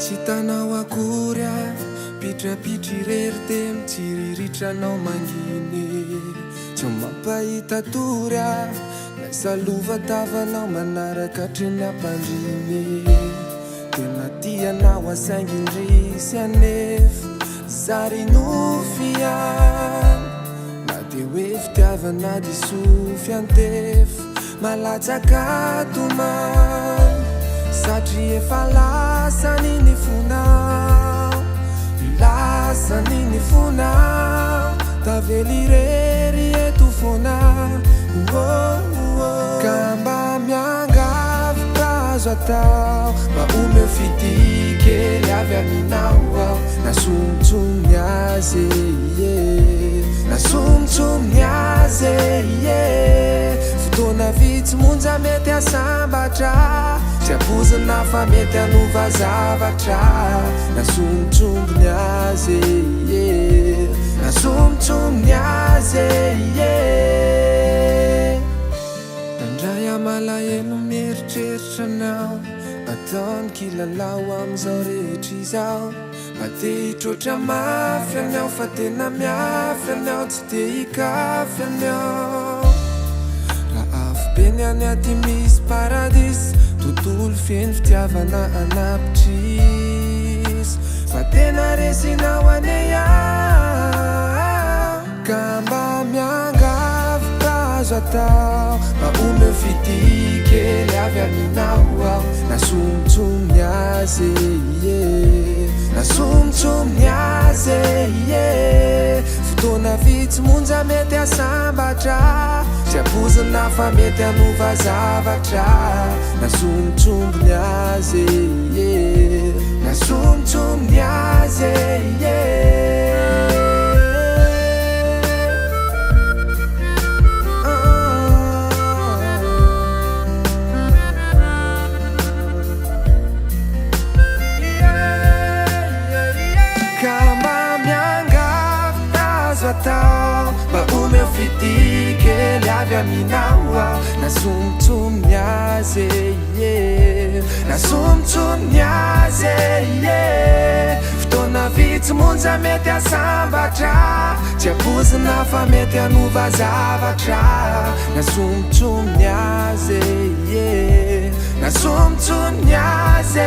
tsy tanao akory avy pitrapitry rery te mitsiriritra-nao manginy tsy mampahita tory avy naisalova tavanao manaraka hatreny ampandriny tena tianao asaingindrisy anefa zary nofiany na de hoe fitiavana disofy antefa malatsaka tomany satria efa lasan'iny fonao lasan'iny fonao tavely rery eto foana ka mba miangavy azo atao mba omeo fidikely avy aminao ao nasomitsominy azy nasomitsominy azy fotoana vitsy monja mety asambatra tsy abozina fa mety anova zavatra nasomitsominy azy nasomitsominy azy nandray amalahelo mieritreritra anao ataony kilalao amizao rehetra izao mba te hitroatra mafy anao fa tena miafy anao tsy te hikafy anao raha afo be ny any aty misy paradisy tontolo feno fitiavana anapitrisy fa tena resinao ane ao ka mba miangavy azo atao mba omeo fidikely avy aminao ao nasomitsominy azy nasomitsominy azy fotoana vitsy monja mety asambatra tsy abozina fa mety anova zavatra nasomitsominy azy nasomitsominy azy mba omeo fidikely avy aminao ao nasomitsominy azy nasomitsominy azy fotoana vitsy monja mety asambatra tsy abozina fa mety anova zavatra nasomitsominy azy nasomitsominy azy